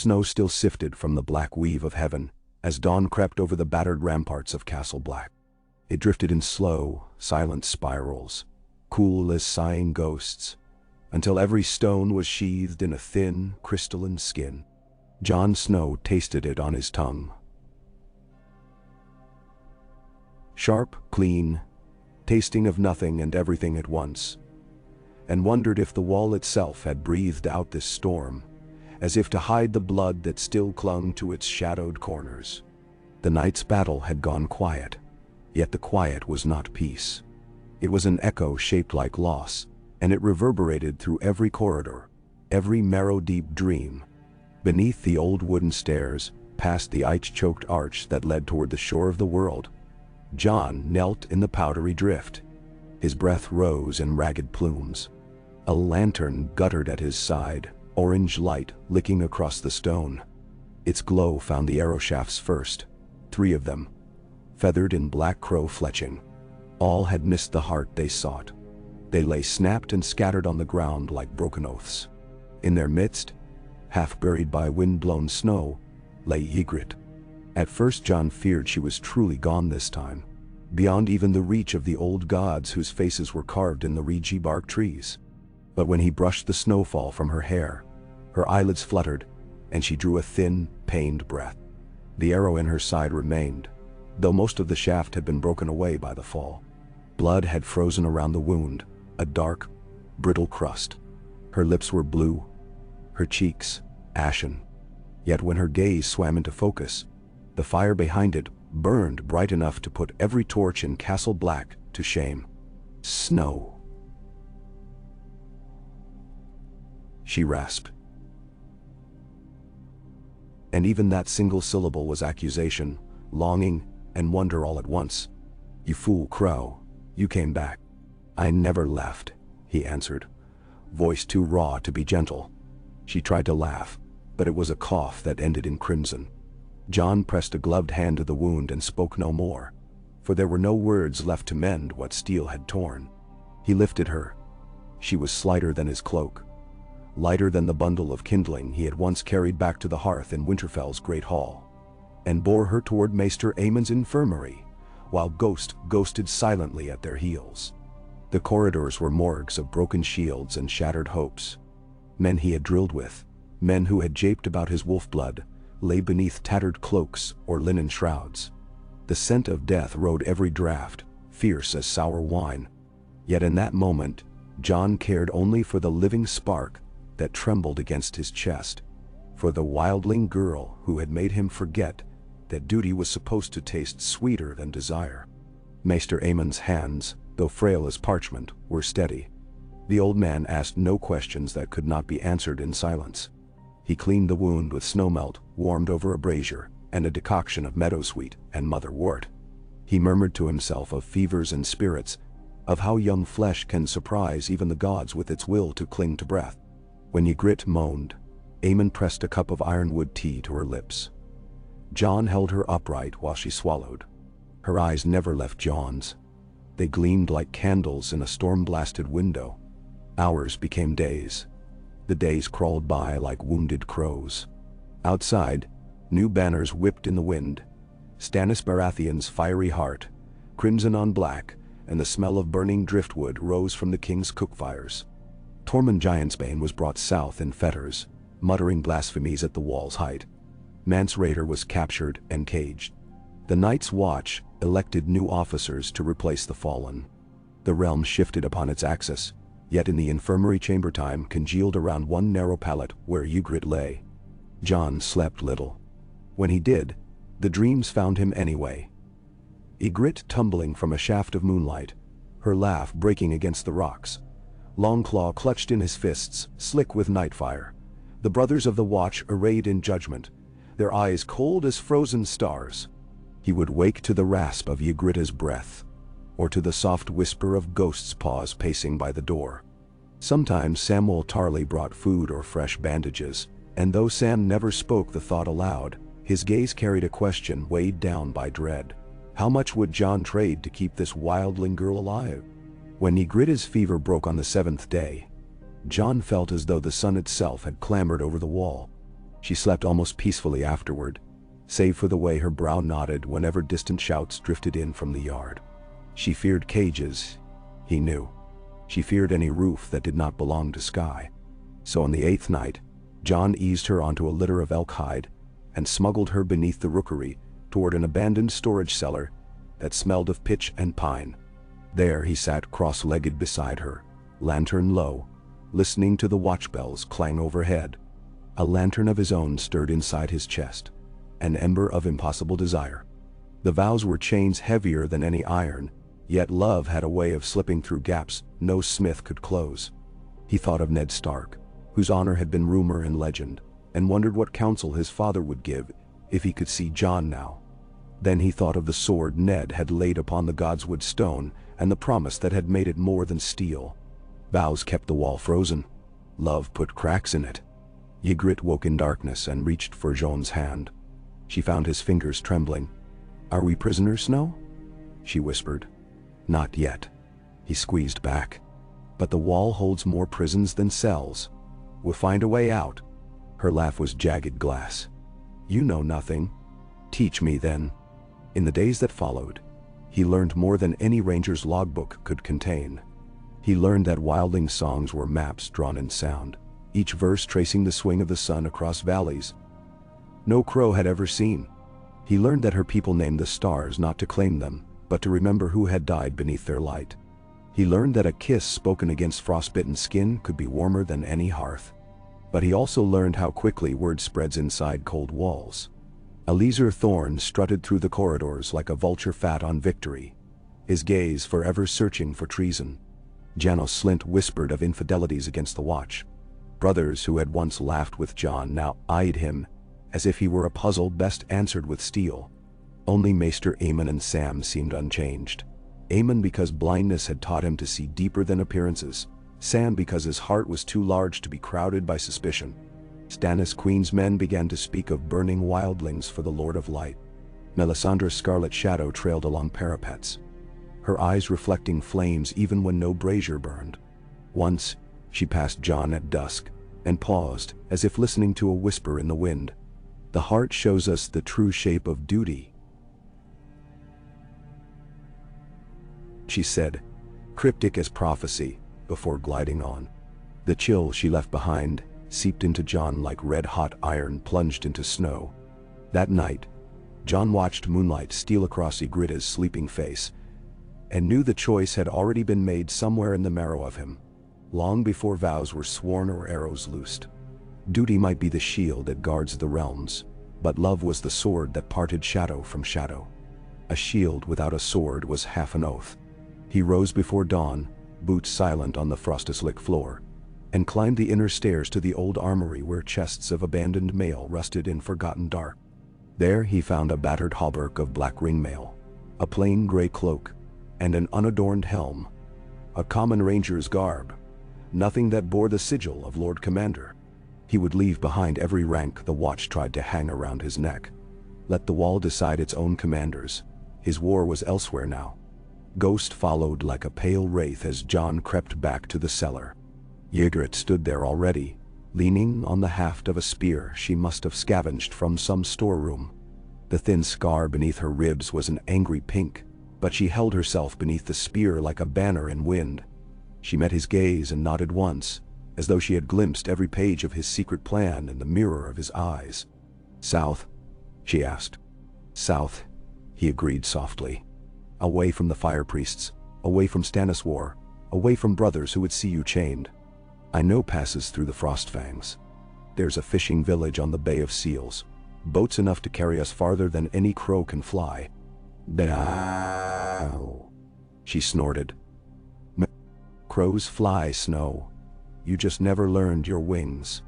snow still sifted from the black weave of heaven as dawn crept over the battered ramparts of Castle Black. It drifted in slow, silent spirals, cool as sighing ghosts, until every stone was sheathed in a thin, crystalline skin. Jon Snow tasted it on his tongue. Sharp, clean, tasting of nothing and everything at once, and wondered if the wall itself had breathed out this storm, as if to hide the blood that still clung to its shadowed corners. The night's battle had gone quiet, yet the quiet was not peace. It was an echo shaped like loss, and it reverberated through every corridor, every marrow-deep dream. Beneath the old wooden stairs, past the ice-choked arch that led toward the shore of the world, Jon knelt in the powdery drift. His breath rose in ragged plumes. A lantern guttered at his side, orange light licking across the stone. Its glow found the arrow shafts first, 3 of them, feathered in black crow fletching. All had missed the heart they sought. They lay snapped and scattered on the ground like broken oaths. In their midst, half buried by wind-blown snow, lay Ygritte. At first Jon feared she was truly gone this time, beyond even the reach of the old gods whose faces were carved in the reedy bark trees. But when he brushed the snowfall from her hair, her eyelids fluttered, and she drew a thin, pained breath. The arrow in her side remained, though most of the shaft had been broken away by the fall. Blood had frozen around the wound, a dark, brittle crust. Her lips were blue, her cheeks ashen. Yet when her gaze swam into focus, the fire behind it burned bright enough to put every torch in Castle Black to shame. "Snow," she rasped. And even that single syllable was accusation, longing, and wonder all at once. "You fool crow, you came back." "I never left," he answered, voice too raw to be gentle. She tried to laugh, but it was a cough that ended in crimson. Jon pressed a gloved hand to the wound and spoke no more, for there were no words left to mend what steel had torn. He lifted her. She was slighter than his cloak, lighter than the bundle of kindling he had once carried back to the hearth in Winterfell's great hall, and bore her toward Maester Aemon's infirmary, while Ghost ghosted silently at their heels. The corridors were morgues of broken shields and shattered hopes. Men he had drilled with, men who had japed about his wolf blood, lay beneath tattered cloaks or linen shrouds. The scent of death rode every draught, fierce as sour wine. Yet in that moment, Jon cared only for the living spark that trembled against his chest, for the wildling girl who had made him forget that duty was supposed to taste sweeter than desire. Maester Aemon's hands, though frail as parchment, were steady. The old man asked no questions that could not be answered in silence. He cleaned the wound with snowmelt warmed over a brazier and a decoction of meadowsweet and motherwort. He murmured to himself of fevers and spirits, of how young flesh can surprise even the gods with its will to cling to breath. When Ygritte moaned, Aemon pressed a cup of ironwood tea to her lips. Jon held her upright while she swallowed. Her eyes never left Jon's. They gleamed like candles in a storm-blasted window. Hours became days. The days crawled by like wounded crows. Outside, new banners whipped in the wind. Stannis Baratheon's fiery heart, crimson on black, and the smell of burning driftwood rose from the king's cookfires. Tormund Giantsbane was brought south in fetters, muttering blasphemies at the wall's height. Mance Rayder was captured and caged. The Night's Watch elected new officers to replace the fallen. The realm shifted upon its axis, yet in the infirmary chamber time congealed around one narrow pallet where Ygritte lay. Jon slept little. When he did, the dreams found him anyway. Ygritte tumbling from a shaft of moonlight, her laugh breaking against the rocks. Longclaw clutched in his fists, slick with nightfire. The brothers of the Watch arrayed in judgment, their eyes cold as frozen stars. He would wake to the rasp of Ygritte's breath, or to the soft whisper of Ghost's paws pacing by the door. Sometimes Samwell Tarly brought food or fresh bandages, and though Sam never spoke the thought aloud, his gaze carried a question weighed down by dread. How much would Jon trade to keep this wildling girl alive? When Ygritte's fever broke on the 7th day, Jon felt as though the sun itself had clambered over the wall. She slept almost peacefully afterward, save for the way her brow nodded whenever distant shouts drifted in from the yard. She feared cages, he knew. She feared any roof that did not belong to Sky. So on the 8th night, John eased her onto a litter of elk hide and smuggled her beneath the rookery toward an abandoned storage cellar that smelled of pitch and pine. There he sat cross-legged beside her, lantern low, listening to the watch bells clang overhead. A lantern of his own stirred inside his chest, an ember of impossible desire. The vows were chains heavier than any iron, yet love had a way of slipping through gaps no smith could close. He thought of Ned Stark, whose honor had been rumor and legend, and wondered what counsel his father would give if he could see John now. Then he thought of the sword Ned had laid upon the Godswood stone and the promise that had made it more than steel. Vows kept the wall frozen. Love put cracks in it. Ygritte woke in darkness and reached for Jean's hand. She found his fingers trembling. "Are we prisoners, Snow?" she whispered. "Not yet." He squeezed back. "But the wall holds more prisons than cells. We'll find a way out." Her laugh was jagged glass. "You know nothing. Teach me then." In the days that followed, he learned more than any ranger's logbook could contain. He learned that wildling songs were maps drawn in sound, each verse tracing the swing of the sun across valleys no crow had ever seen. He learned that her people named the stars not to claim them, but to remember who had died beneath their light. He learned that a kiss spoken against frostbitten skin could be warmer than any hearth. But he also learned how quickly word spreads inside cold walls. Eliezer Thorne strutted through the corridors like a vulture fat on victory, his gaze forever searching for treason. Janos Slint whispered of infidelities against the Watch. Brothers who had once laughed with John now eyed him as if he were a puzzle best answered with steel. Only Maester Aemon and Sam seemed unchanged. Aemon because blindness had taught him to see deeper than appearances, Sam because his heart was too large to be crowded by suspicion. Stannis Queen's men began to speak of burning wildlings for the Lord of Light. Melisandre's scarlet shadow trailed along parapets, her eyes reflecting flames even when no brazier burned. Once, she passed John at dusk, and paused, as if listening to a whisper in the wind. "The heart shows us the true shape of duty," she said, cryptic as prophecy, before gliding on. The chill she left behind seeped into John like red-hot iron plunged into snow. That night, John watched moonlight steal across Ygritte's sleeping face, and knew the choice had already been made somewhere in the marrow of him, long before vows were sworn or arrows loosed. Duty might be the shield that guards the realms, but love was the sword that parted shadow from shadow. A shield without a sword was half an oath. He rose before dawn, boots silent on the frosty-slick floor, and climbed the inner stairs to the old armory where chests of abandoned mail rusted in forgotten dark. There he found a battered hauberk of black ringmail, a plain gray cloak, and an unadorned helm. A common ranger's garb, nothing that bore the sigil of Lord Commander. He would leave behind every rank the Watch tried to hang around his neck. Let the wall decide its own commanders. His war was elsewhere now. Ghost followed like a pale wraith as John crept back to the cellar. Ygritte stood there already, leaning on the haft of a spear she must have scavenged from some storeroom. The thin scar beneath her ribs was an angry pink, but she held herself beneath the spear like a banner in wind. She met his gaze and nodded once, as though she had glimpsed every page of his secret plan in the mirror of his eyes. "South?" she asked. "South," he agreed softly. "Away from the fire priests, away from Stannis' war, away from brothers who would see you chained. I know passes through the Frostfangs. There's a fishing village on the Bay of Seals, boats enough to carry us farther than any crow can fly." "Now," she snorted. "Crows fly, Snow. You just never learned your wings."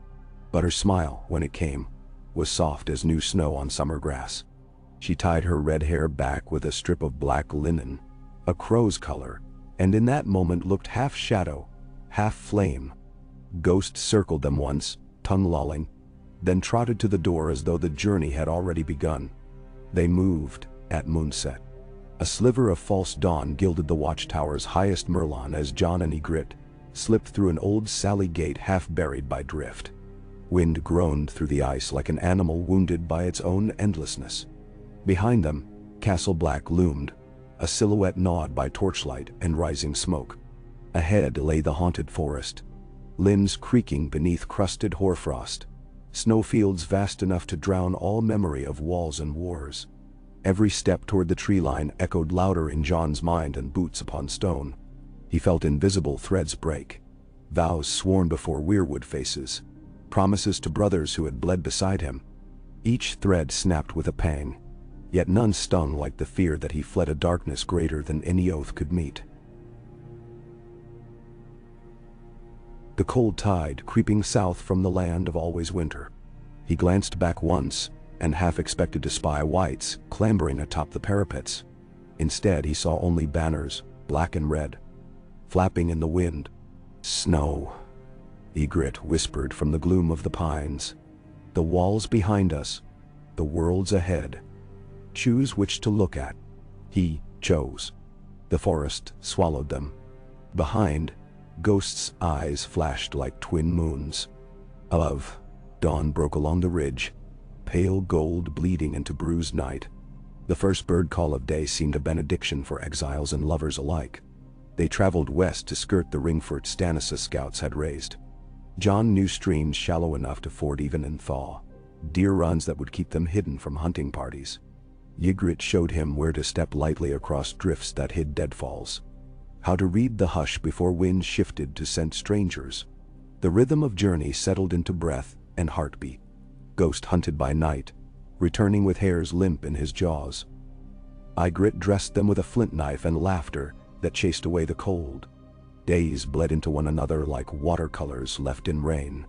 But her smile, when it came, was soft as new snow on summer grass. She tied her red hair back with a strip of black linen, a crow's color, and in that moment looked half shadow, half flame. Ghost circled them once, tongue-lolling, then trotted to the door as though the journey had already begun. They moved, at moonset. A sliver of false dawn gilded the watchtower's highest merlon as John and Ygritte slipped through an old sally gate half buried by drift. Wind groaned through the ice like an animal wounded by its own endlessness. Behind them, Castle Black loomed, a silhouette gnawed by torchlight and rising smoke. Ahead lay the haunted forest, limbs creaking beneath crusted hoarfrost, snowfields vast enough to drown all memory of walls and wars. Every step toward the tree line echoed louder in Jon's mind than boots upon stone. He felt invisible threads break, vows sworn before weirwood faces, promises to brothers who had bled beside him. Each thread snapped with a pang, yet none stung like the fear that he fled a darkness greater than any oath could meet. The cold tide creeping south from the land of always winter. He glanced back once, and half expected to spy whites clambering atop the parapets. Instead, he saw only banners, black and red, flapping in the wind. "Snow," Ygritte whispered from the gloom of the pines. "The walls behind us, the worlds ahead. Choose which to look at." He chose. The forest swallowed them. Behind, Ghost's eyes flashed like twin moons. Above, dawn broke along the ridge, pale gold bleeding into bruised night. The first bird call of day seemed a benediction for exiles and lovers alike. They traveled west to skirt the Ringfort Stannis scouts had raised. Jon knew streams shallow enough to ford even in thaw, deer runs that would keep them hidden from hunting parties. Ygritte showed him where to step lightly across drifts that hid deadfalls, how to read the hush before winds shifted to scent strangers. The rhythm of journey settled into breath and heartbeat. Ghost hunted by night, returning with hairs limp in his jaws. Ygritte dressed them with a flint knife and laughter that chased away the cold. Days bled into one another like watercolors left in rain.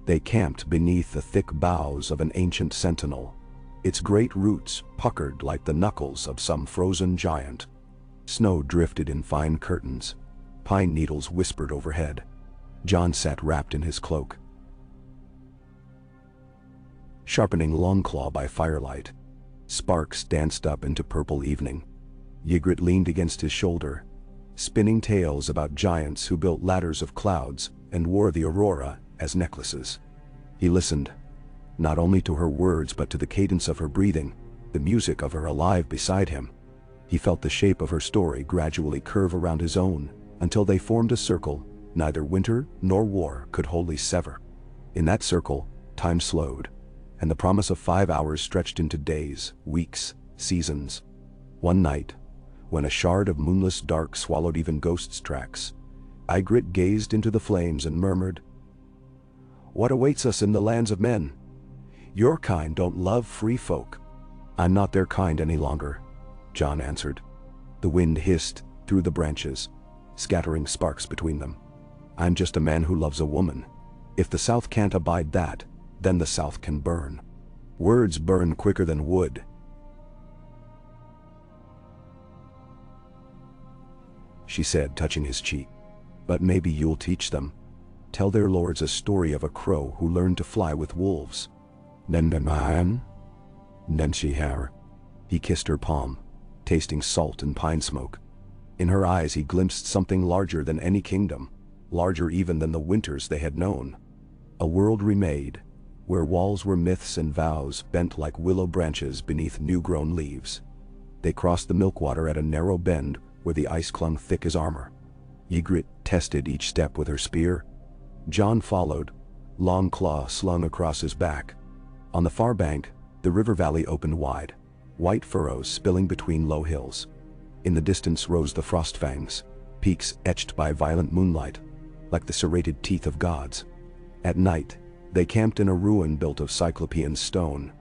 They camped beneath the thick boughs of an ancient sentinel, its great roots puckered like the knuckles of some frozen giant. Snow drifted in fine curtains. Pine needles whispered overhead. Jon sat wrapped in his cloak, sharpening Longclaw by firelight. Sparks danced up into purple evening. Ygritte leaned against his shoulder, spinning tales about giants who built ladders of clouds and wore the aurora as necklaces. He listened, not only to her words but to the cadence of her breathing, the music of her alive beside him. He felt the shape of her story gradually curve around his own, until they formed a circle neither winter nor war could wholly sever. In that circle, time slowed, and the promise of 5 hours stretched into days, weeks, seasons. One night, when a shard of moonless dark swallowed even Ghost's tracks, Ygritte gazed into the flames and murmured, "What awaits us in the lands of men? Your kind don't love free folk." "I'm not their kind any longer," Jon answered. The wind hissed through the branches, scattering sparks between them. "I'm just a man who loves a woman. If the South can't abide that, then the South can burn. Words burn quicker than wood." She said, touching his cheek. "But maybe you'll teach them. Tell their lords a story of a crow who learned to fly with wolves." "Nendeman? Nenshihar." He kissed her palm, tasting salt and pine smoke. In her eyes he glimpsed something larger than any kingdom, larger even than the winters they had known. A world remade, where walls were myths and vows bent like willow branches beneath new-grown leaves. They crossed the milkwater at a narrow bend where the ice clung thick as armor. Ygritte tested each step with her spear. Jon followed, Longclaw slung across his back. On the far bank, the river valley opened wide, white furrows spilling between low hills. In the distance rose the Frostfangs, peaks etched by violent moonlight, like the serrated teeth of gods. At night, they camped in a ruin built of cyclopean stone,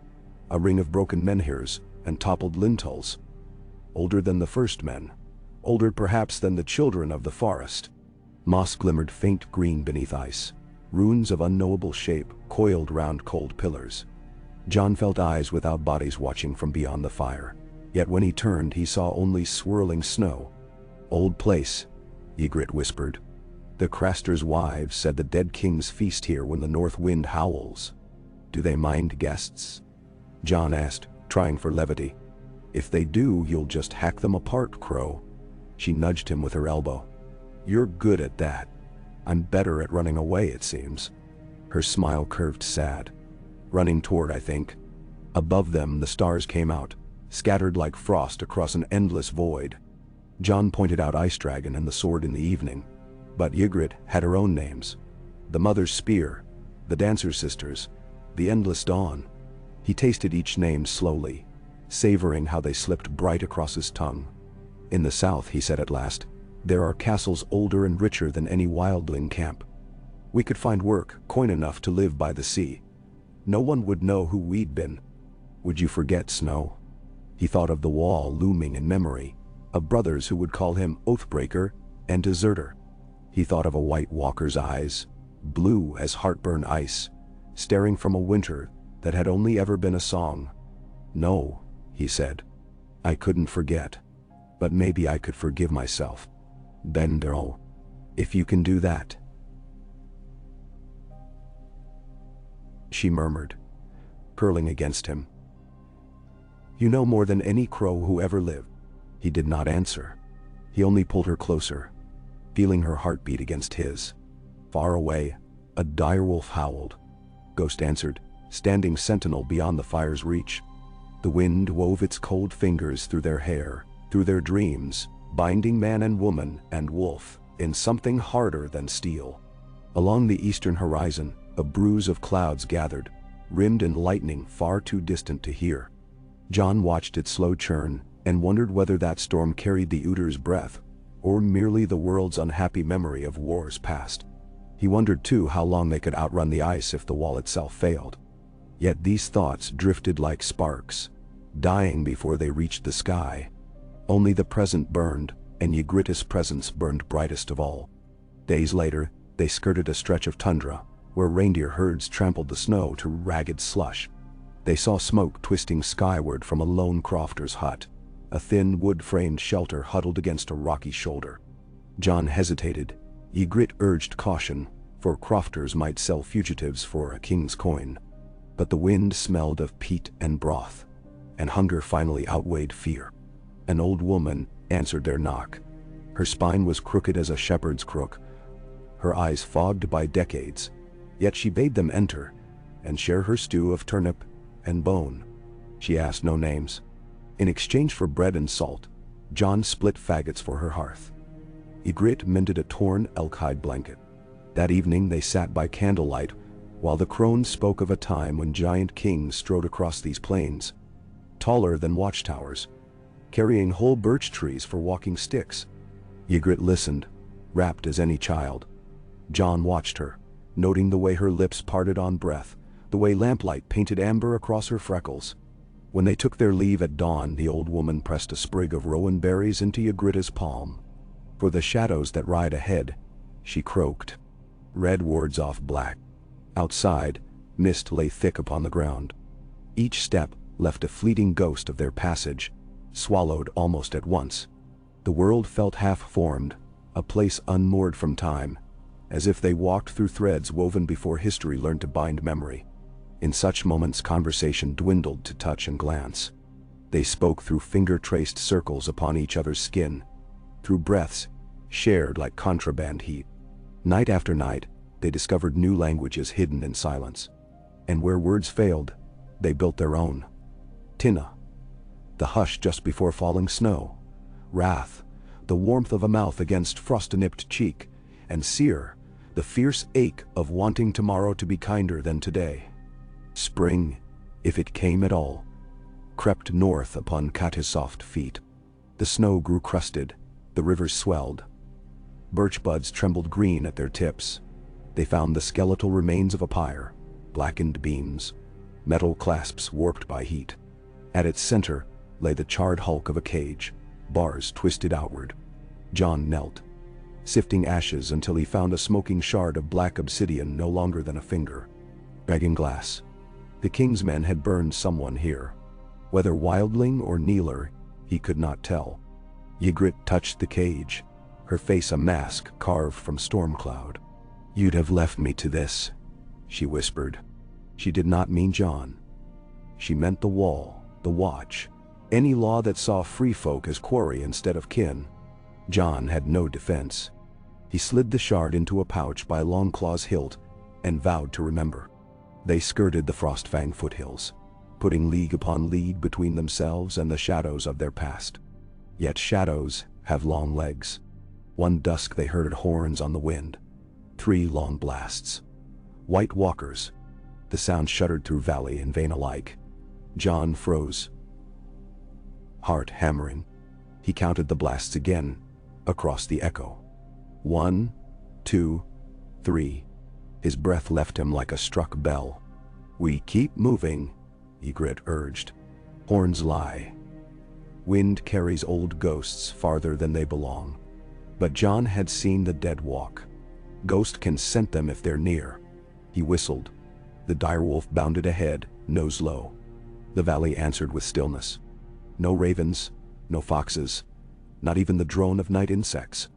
a ring of broken menhirs and toppled lintels. Older than the first men, older perhaps than the children of the forest. Moss glimmered faint green beneath ice, runes of unknowable shape coiled round cold pillars. Jon felt eyes without bodies watching from beyond the fire, yet when he turned he saw only swirling snow. "Old place," Ygritte whispered. "The Craster's wives said the dead kings feast here when the north wind howls. Do they mind guests?" Jon asked, trying for levity. "If they do, you'll just hack them apart, Crow." She nudged him with her elbow. "You're good at that. I'm better at running away, it seems." Her smile curved sad. "Running toward, I think." Above them the stars came out, scattered like frost across an endless void. Jon pointed out Ice Dragon and the sword in the evening. But Ygritte had her own names. The Mother's Spear, the Dancer's Sisters, the Endless Dawn. He tasted each name slowly, savoring how they slipped bright across his tongue. "In the south," he said at last, "there are castles older and richer than any wildling camp. We could find work, coin enough to live by the sea. No one would know who we'd been. Would you forget, Snow?" He thought of the wall looming in memory, of brothers who would call him Oathbreaker and Deserter. He thought of a White Walker's eyes, blue as heartburn ice, staring from a winter that had only ever been a song. "No," he said. "I couldn't forget. But maybe I could forgive myself. Then, Daryl, if you can do that." She murmured, curling against him. "You know more than any crow who ever lived." He did not answer. He only pulled her closer, feeling her heartbeat against his. Far away, a direwolf howled. Ghost answered, standing sentinel beyond the fire's reach. The wind wove its cold fingers through their hair, through their dreams, binding man and woman and wolf in something harder than steel. Along the eastern horizon, a bruise of clouds gathered, rimmed in lightning far too distant to hear. Jon watched its slow churn and wondered whether that storm carried the Uther's breath, or merely the world's unhappy memory of wars past. He wondered too how long they could outrun the ice if the wall itself failed. Yet these thoughts drifted like sparks, dying before they reached the sky. Only the present burned, and Ygritte's presence burned brightest of all. Days later, they skirted a stretch of tundra, where reindeer herds trampled the snow to ragged slush. They saw smoke twisting skyward from a lone crofter's hut, a thin wood-framed shelter huddled against a rocky shoulder. Jon hesitated. Ygritte urged caution, for crofters might sell fugitives for a king's coin. But the wind smelled of peat and broth, and hunger finally outweighed fear. An old woman answered their knock. Her spine was crooked as a shepherd's crook, her eyes fogged by decades, yet she bade them enter and share her stew of turnip and bone. She asked no names. In exchange for bread and salt, Jon split faggots for her hearth. Ygritte mended a torn elk-hide blanket. That evening they sat by candlelight while the crones spoke of a time when giant kings strode across these plains, taller than watchtowers, carrying whole birch trees for walking sticks. Ygritte listened, rapt as any child. Jon watched her, noting the way her lips parted on breath, the way lamplight painted amber across her freckles. When they took their leave at dawn, the old woman pressed a sprig of rowan berries into Ygritte's palm. "For the shadows that ride ahead," she croaked. Red wards off black. Outside, mist lay thick upon the ground. Each step left a fleeting ghost of their passage, swallowed almost at once. The world felt half-formed, a place unmoored from time, as if they walked through threads woven before history learned to bind memory. In such moments conversation dwindled to touch and glance. They spoke through finger-traced circles upon each other's skin, through breaths shared like contraband heat. Night after night, they discovered new languages hidden in silence. And where words failed, they built their own. Tinna, the hush just before falling snow. Wrath, the warmth of a mouth against frost-nipped cheek. And Seer, the fierce ache of wanting tomorrow to be kinder than today. Spring, if it came at all, crept north upon Kata's soft feet. The snow grew crusted, the rivers swelled. Birch buds trembled green at their tips. They found the skeletal remains of a pyre, blackened beams, metal clasps warped by heat. At its center lay the charred hulk of a cage, bars twisted outward. Jon knelt, sifting ashes until he found a smoking shard of black obsidian no longer than a finger. Dragon glass. The king's men had burned someone here. Whether wildling or kneeler, he could not tell. Ygritte touched the cage, her face a mask carved from storm cloud. "You'd have left me to this," she whispered. She did not mean Jon. She meant the wall, the watch, any law that saw free folk as quarry instead of kin. Jon had no defense. He slid the shard into a pouch by Longclaw's hilt and vowed to remember. They skirted the Frostfang foothills, putting league upon league between themselves and the shadows of their past. Yet shadows have long legs. One dusk they heard horns on the wind. 3 long blasts. White walkers. The sound shuddered through valley and vein alike. Jon froze, heart hammering. He counted the blasts again, across the echo. 1, 2, 3. His breath left him like a struck bell. "We keep moving," Ygritte urged. "Horns lie. Wind carries old ghosts farther than they belong." But Jon had seen the dead walk. Ghost can scent them if they're near. He whistled. The direwolf bounded ahead, nose low. The valley answered with stillness. No ravens, no foxes, not even the drone of night insects.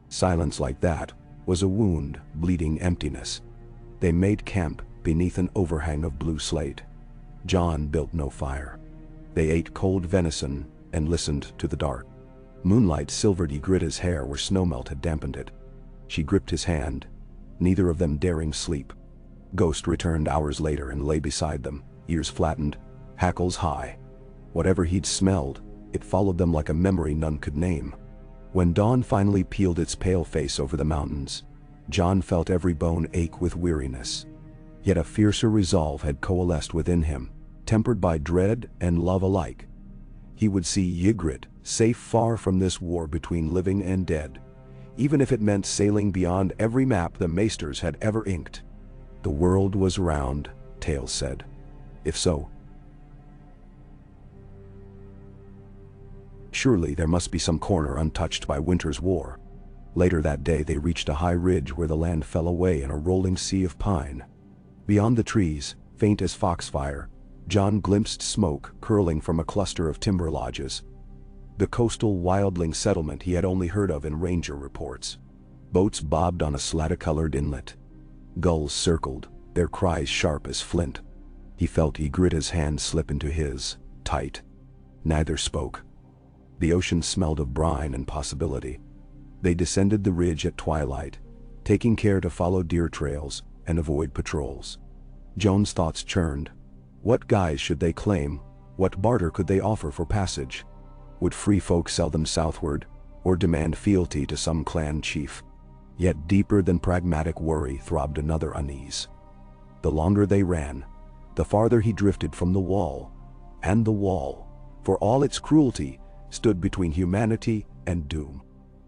Silence like that was a wound, bleeding emptiness. They made camp beneath an overhang of blue slate. Jon built no fire. They ate cold venison and listened to the dark. Moonlight silvered Ygritte's hair where snowmelt had dampened it. She gripped his hand, neither of them daring sleep. Ghost returned hours later and lay beside them, ears flattened, hackles high. Whatever he'd smelled, it followed them like a memory none could name. When dawn finally peeled its pale face over the mountains, Jon felt every bone ache with weariness. Yet a fiercer resolve had coalesced within him, tempered by dread and love alike. He would see Ygritte safe far from this war between living and dead, even if it meant sailing beyond every map the maesters had ever inked. The world was round, tales said. If so, surely there must be some corner untouched by winter's war. Later that day they reached a high ridge where the land fell away in a rolling sea of pine. Beyond the trees, faint as foxfire, Jon glimpsed smoke curling from a cluster of timber lodges. The coastal wildling settlement he had only heard of in ranger reports. Boats bobbed on a slate-colored inlet. Gulls circled, their cries sharp as flint. He felt Ygritte's hand slip into his, tight. Neither spoke. The ocean smelled of brine and possibility. They descended the ridge at twilight, taking care to follow deer trails and avoid patrols. Jon's thoughts churned. What guise should they claim? What barter could they offer for passage? Would free folk sell them southward, or demand fealty to some clan chief? Yet deeper than pragmatic worry throbbed another unease. The longer they ran, the farther he drifted from the wall. And the wall, for all its cruelty, stood between humanity and doom.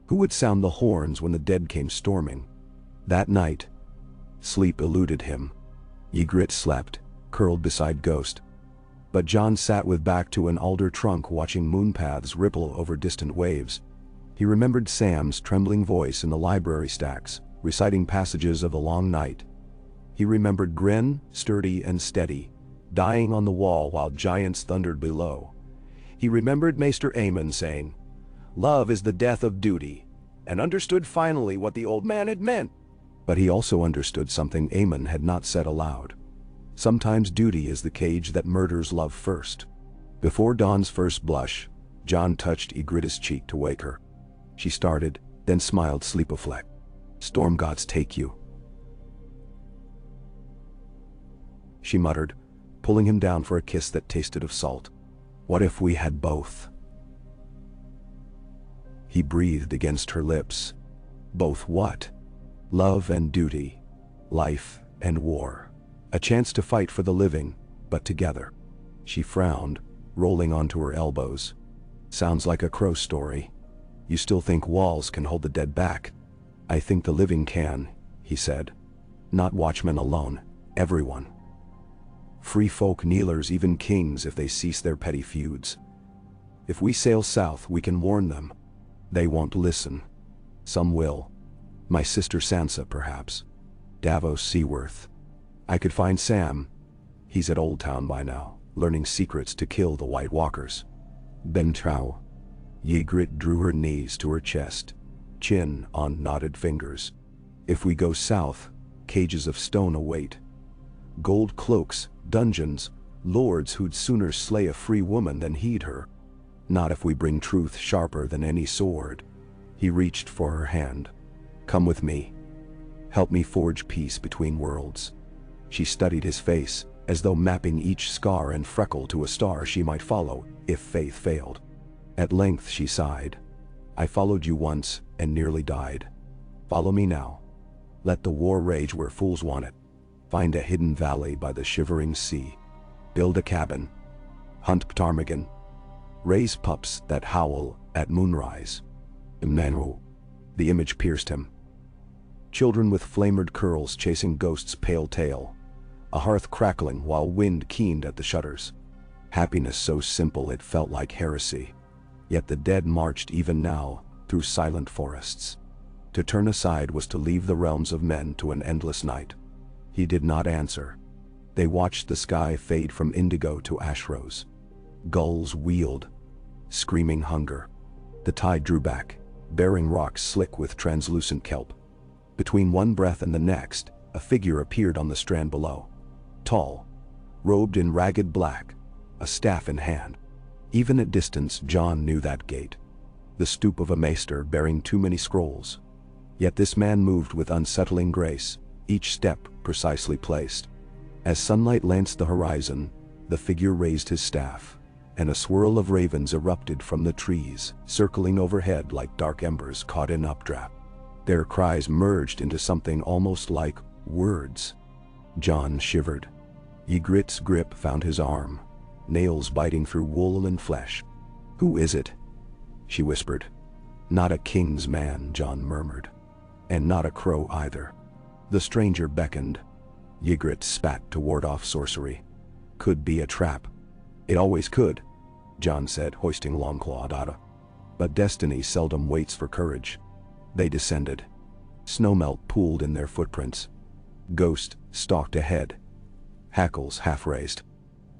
Who would sound the horns when the dead came storming? That night, sleep eluded him. Ygritte slept, curled beside Ghost. But Jon sat with back to an alder trunk watching moonpaths ripple over distant waves. He remembered Sam's trembling voice in the library stacks, reciting passages of the long night. He remembered Gren, sturdy and steady, dying on the wall while giants thundered below. He remembered Maester Aemon saying, "Love is the death of duty," and understood finally what the old man had meant. But he also understood something Aemon had not said aloud. Sometimes duty is the cage that murders love first. Before dawn's first blush, Jon touched Ygritte's cheek to wake her. She started, then smiled sleep-a-fleck. "Storm gods take you," she muttered, pulling him down for a kiss that tasted of salt. "What if we had both?" He breathed against her lips. Both what? Love and duty, life and war. A chance to fight for the living, but together. She frowned, rolling onto her elbows. "Sounds like a crow story. You still think walls can hold the dead back?" "I think the living can," he said. "Not watchmen alone, everyone. Free folk, kneelers, even kings if they cease their petty feuds. If we sail south, we can warn them. They won't listen. Some will. My sister Sansa, perhaps. Davos Seaworth. I could find Sam. He's at Old Town by now, learning secrets to kill the White Walkers. Ben Trow." Ygritte drew her knees to her chest, chin on knotted fingers. "If we go south, cages of stone await. Gold cloaks, dungeons, lords who'd sooner slay a free woman than heed her. Not if we bring truth sharper than any sword." He reached for her hand. "Come with me. Help me forge peace between worlds." She studied his face, as though mapping each scar and freckle to a star she might follow if faith failed. At length she sighed. "I followed you once and nearly died. Follow me now. Let the war rage where fools want it. Find a hidden valley by the shivering sea. Build a cabin. Hunt ptarmigan. Raise pups that howl at moonrise." Emmanuel. The image pierced him. Children with flamered curls chasing ghosts' pale tail. A hearth crackling while wind keened at the shutters. Happiness so simple it felt like heresy. Yet the dead marched even now through silent forests. To turn aside was to leave the realms of men to an endless night. He did not answer. They watched the sky fade from indigo to ash rose. Gulls wheeled, screaming hunger. The tide drew back, bearing rocks slick with translucent kelp. Between one breath and the next, a figure appeared on the strand below. Tall, robed in ragged black, a staff in hand. Even at distance, John knew that gait. The stoop of a maester bearing too many scrolls. Yet this man moved with unsettling grace, each step precisely placed. As sunlight lanced the horizon, the figure raised his staff, and a swirl of ravens erupted from the trees, circling overhead like dark embers caught in updraft. Their cries merged into something almost like words. John shivered. Ygritte's grip found his arm, nails biting through wool and flesh. "Who is it?" she whispered. "Not a king's man," John murmured. "And not a crow either." The stranger beckoned. Ygritte spat to ward off sorcery. "Could be a trap." "It always could," John said, hoisting Longclaw Dada. "But destiny seldom waits for courage." They descended. Snowmelt pooled in their footprints. Ghost stalked ahead, hackles half raised.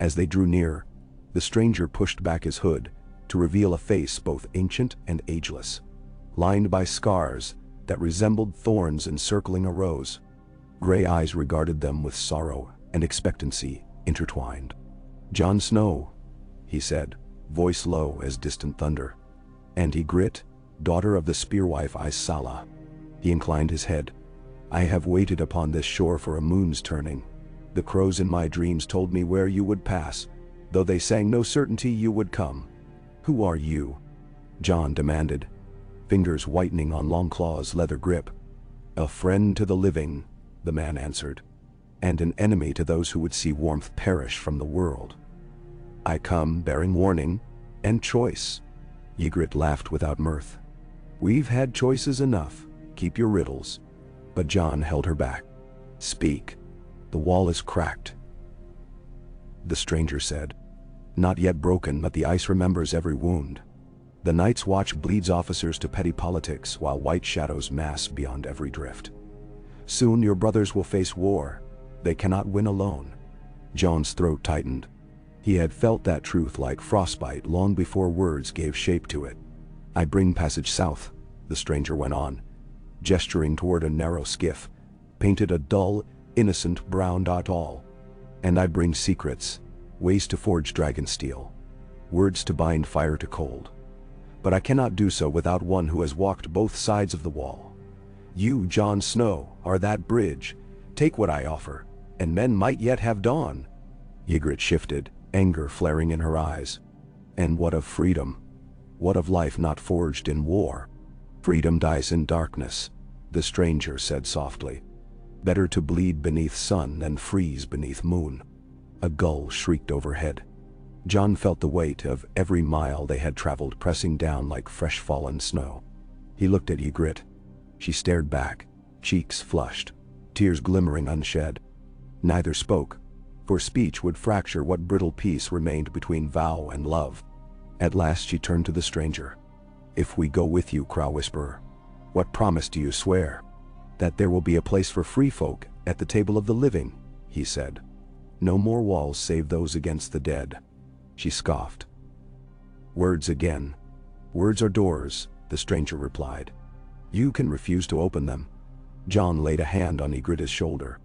As they drew near, the stranger pushed back his hood to reveal a face both ancient and ageless, lined by scars that resembled thorns encircling a rose. Gray eyes regarded them with sorrow and expectancy intertwined. "Jon Snow," he said, voice low as distant thunder. "And Ygritte, daughter of the spearwife Isala." He inclined his head. "I have waited upon this shore for a moon's turning. The crows in my dreams told me where you would pass, though they sang no certainty you would come." "Who are you?" John demanded, fingers whitening on Longclaw's leather grip. "A friend to the living," the man answered, "and an enemy to those who would see warmth perish from the world. I come bearing warning and choice." Ygritte laughed without mirth. "We've had choices enough. Keep your riddles." But John held her back. "Speak. The wall is cracked," the stranger said. "Not yet broken, but the ice remembers every wound. The Night's Watch bleeds officers to petty politics while white shadows mass beyond every drift. Soon your brothers will face war. They cannot win alone." John's throat tightened. He had felt that truth like frostbite long before words gave shape to it. "I bring passage south," the stranger went on, gesturing toward a narrow skiff, painted a dull, innocent brown dot all. "And I bring secrets, ways to forge dragon steel, words to bind fire to cold. But I cannot do so without one who has walked both sides of the wall. You, Jon Snow, are that bridge. Take what I offer, and men might yet have dawn." Ygritte shifted, anger flaring in her eyes. "And what of freedom? What of life not forged in war?" "Freedom dies in darkness," the stranger said softly. "Better to bleed beneath sun than freeze beneath moon." A gull shrieked overhead. John felt the weight of every mile they had traveled pressing down like fresh fallen snow. He looked at Ygritte. She stared back, cheeks flushed, tears glimmering unshed. Neither spoke, for speech would fracture what brittle peace remained between vow and love. At last she turned to the stranger. "If we go with you, Crow Whisperer, what promise do you swear?" "That there will be a place for free folk at the table of the living," he said. "No more walls save those against the dead." She scoffed. "Words again. Words are doors," the stranger replied. "You can refuse to open them." John laid a hand on Ygritte's shoulder.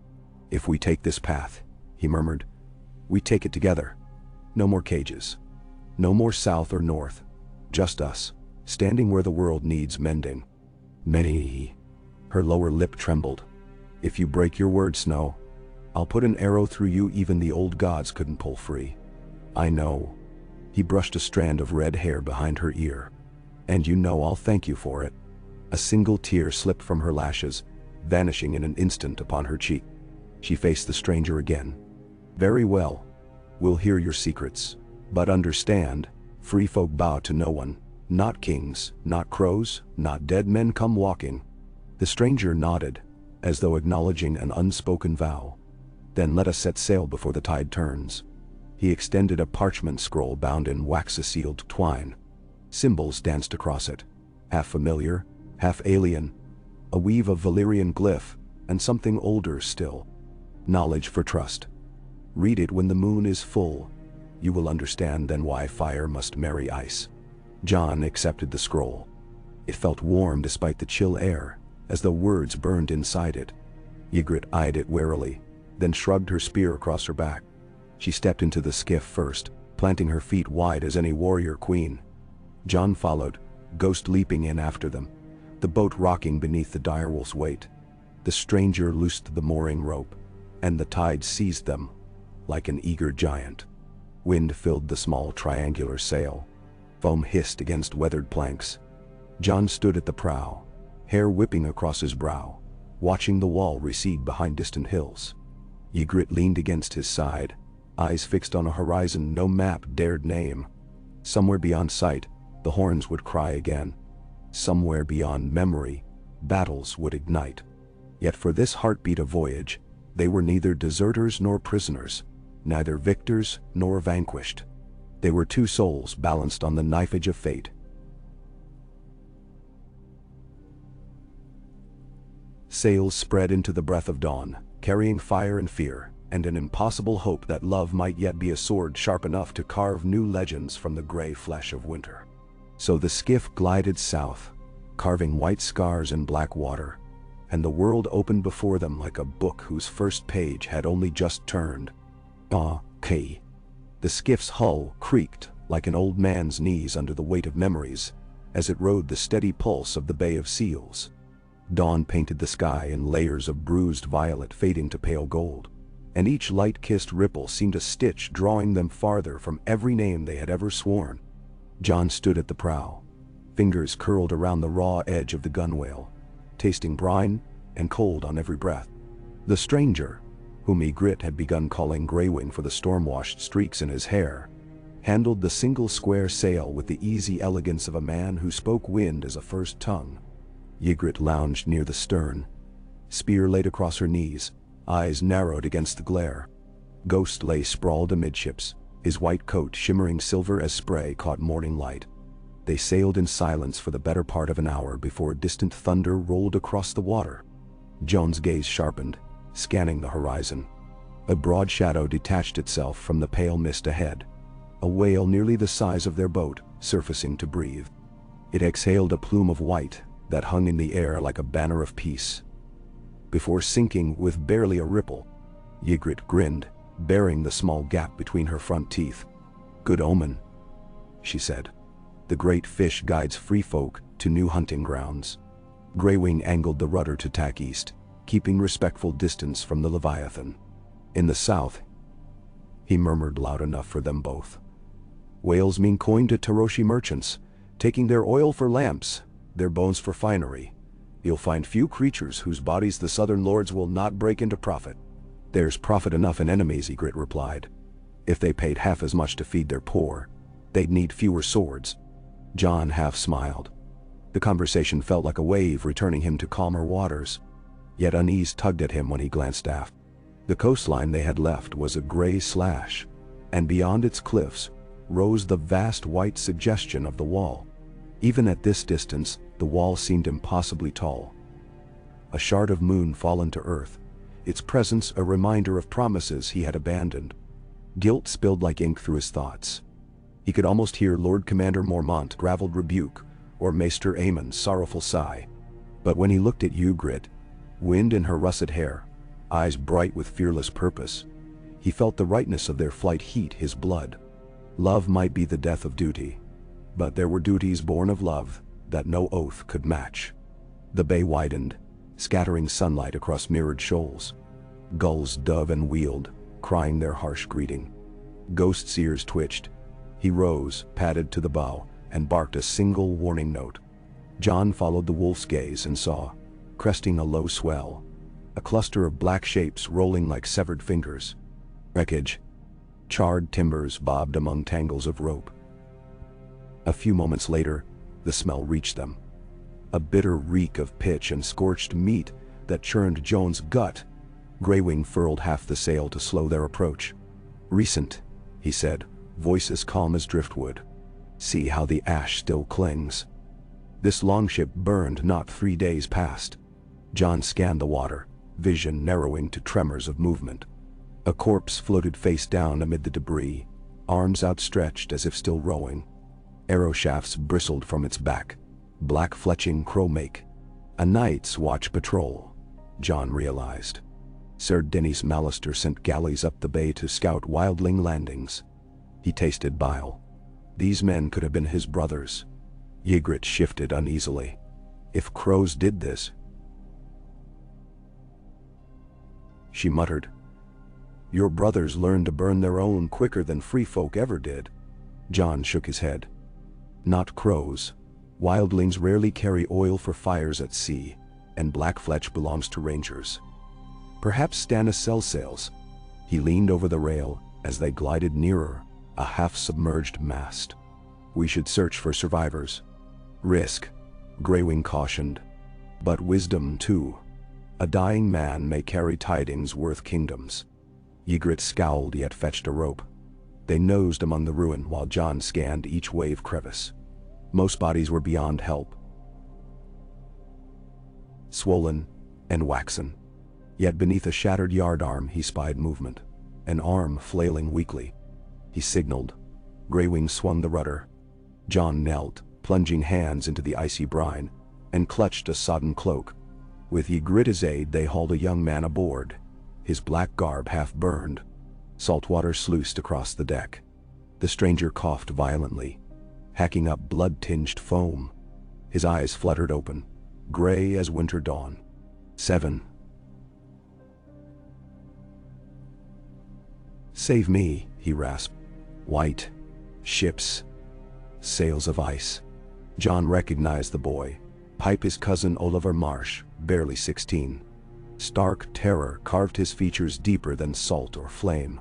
"If we take this path," he murmured, "we take it together. No more cages. No more south or north. Just us, standing where the world needs mending." "Many." Her lower lip trembled. If you break your word, Snow, I'll put an arrow through you even the old gods couldn't pull free. I know. He brushed a strand of red hair behind her ear. And you know I'll thank you for it. A single tear slipped from her lashes, vanishing in an instant upon her cheek. She faced the stranger again. Very well. We'll hear your secrets. But understand, free folk bow to no one. Not kings, not crows, not dead men come walking. The stranger nodded, as though acknowledging an unspoken vow. Then let us set sail before the tide turns. He extended a parchment scroll bound in wax-sealed twine. Symbols danced across it, half familiar, half alien, a weave of Valyrian glyph, and something older still. Knowledge for trust. Read it when the moon is full. You will understand then why fire must marry ice. Jon accepted the scroll. It felt warm despite the chill air, as though words burned inside it. Ygritte eyed it warily, then shrugged her spear across her back. She stepped into the skiff first, planting her feet wide as any warrior queen. Jon followed, Ghost leaping in after them, the boat rocking beneath the direwolf's weight. The stranger loosed the mooring rope, and the tide seized them, like an eager giant. Wind filled the small triangular sail. Foam hissed against weathered planks. Jon stood at the prow, hair whipping across his brow, watching the wall recede behind distant hills. Ygritte leaned against his side, eyes fixed on a horizon no map dared name. Somewhere beyond sight, the horns would cry again. Somewhere beyond memory, battles would ignite. Yet for this heartbeat of voyage, they were neither deserters nor prisoners, neither victors nor vanquished. They were two souls balanced on the knife edge of fate. Sails spread into the breath of dawn, carrying fire and fear, and an impossible hope that love might yet be a sword sharp enough to carve new legends from the gray flesh of winter. So the skiff glided south, carving white scars in black water, and the world opened before them like a book whose first page had only just turned. Okay. The skiff's hull creaked like an old man's knees under the weight of memories, as it rode the steady pulse of the Bay of Seals. Dawn painted the sky in layers of bruised violet fading to pale gold, and each light-kissed ripple seemed a stitch drawing them farther from every name they had ever sworn. Jon stood at the prow, fingers curled around the raw edge of the gunwale, tasting brine and cold on every breath. The stranger, whom Ygritte had begun calling Greywing for the storm-washed streaks in his hair, handled the single square sail with the easy elegance of a man who spoke wind as a first tongue. Ygritte lounged near the stern, spear laid across her knees, eyes narrowed against the glare. Ghost lay sprawled amidships, his white coat shimmering silver as spray caught morning light. They sailed in silence for the better part of an hour before distant thunder rolled across the water. Jon's gaze sharpened, scanning the horizon. A broad shadow detached itself from the pale mist ahead, a whale nearly the size of their boat, surfacing to breathe. It exhaled a plume of white that hung in the air like a banner of peace. Before sinking with barely a ripple, Ygritte grinned, baring the small gap between her front teeth. "Good omen," she said. "The great fish guides free folk to new hunting grounds." Greywing angled the rudder to tack east, keeping respectful distance from the Leviathan. "In the south," he murmured loud enough for them both, "whales mean coin to Taroshi merchants, taking their oil for lamps, their bones for finery. You'll find few creatures whose bodies the southern lords will not break into profit." "There's profit enough in enemies," Ygritte replied. "If they paid half as much to feed their poor, they'd need fewer swords." Jon half smiled. The conversation felt like a wave returning him to calmer waters. Yet unease tugged at him when he glanced aft. The coastline they had left was a gray slash, and beyond its cliffs rose the vast white suggestion of the wall. Even at this distance, the wall seemed impossibly tall. A shard of moon fallen to earth, its presence a reminder of promises he had abandoned. Guilt spilled like ink through his thoughts. He could almost hear Lord Commander Mormont's graveled rebuke, or Maester Aemon's sorrowful sigh. But when he looked at Ygritte, wind in her russet hair, eyes bright with fearless purpose, he felt the rightness of their flight heat his blood. Love might be the death of duty, but there were duties born of love that no oath could match. The bay widened, scattering sunlight across mirrored shoals. Gulls dove and wheeled, crying their harsh greeting. Ghost's ears twitched. He rose, padded to the bow, and barked a single warning note. John followed the wolf's gaze and saw, cresting a low swell, a cluster of black shapes rolling like severed fingers. Wreckage. Charred timbers bobbed among tangles of rope. A few moments later, the smell reached them. A bitter reek of pitch and scorched meat that churned Joan's gut. Greywing furled half the sail to slow their approach. "Recent," he said, voice as calm as driftwood. "See how the ash still clings." This longship burned not 3 days past. John scanned the water, vision narrowing to tremors of movement. A corpse floated face down amid the debris, arms outstretched as if still rowing. Arrow shafts bristled from its back, black fletching crow-make. A night's watch patrol, John realized. Sir Denys Mallister sent galleys up the bay to scout wildling landings. He tasted bile. These men could have been his brothers. Ygritte shifted uneasily. If crows did this... She muttered, "Your brothers learned to burn their own quicker than free folk ever did." John shook his head. "Not crows. Wildlings rarely carry oil for fires at sea, and black fletch belongs to rangers. Perhaps Stannis sells sails." He leaned over the rail as they glided nearer, a half-submerged mast. "We should search for survivors." "Risk," Greywing cautioned. "But wisdom, too. A dying man may carry tidings worth kingdoms." Ygritte scowled yet fetched a rope. They nosed among the ruin while John scanned each wave crevice. Most bodies were beyond help. Swollen and waxen. Yet beneath a shattered yardarm he spied movement, an arm flailing weakly. He signaled. Greywing swung the rudder. John knelt, plunging hands into the icy brine, and clutched a sodden cloak. With Ygritte's aid they hauled a young man aboard, his black garb half burned. Salt water sluiced across the deck. The stranger coughed violently, hacking up blood-tinged foam. His eyes fluttered open, gray as winter dawn. 7. "Save me," he rasped. "White. Ships. Sails of ice." John recognized the boy. Pipe his cousin Oliver Marsh, barely 16. Stark terror carved his features deeper than salt or flame.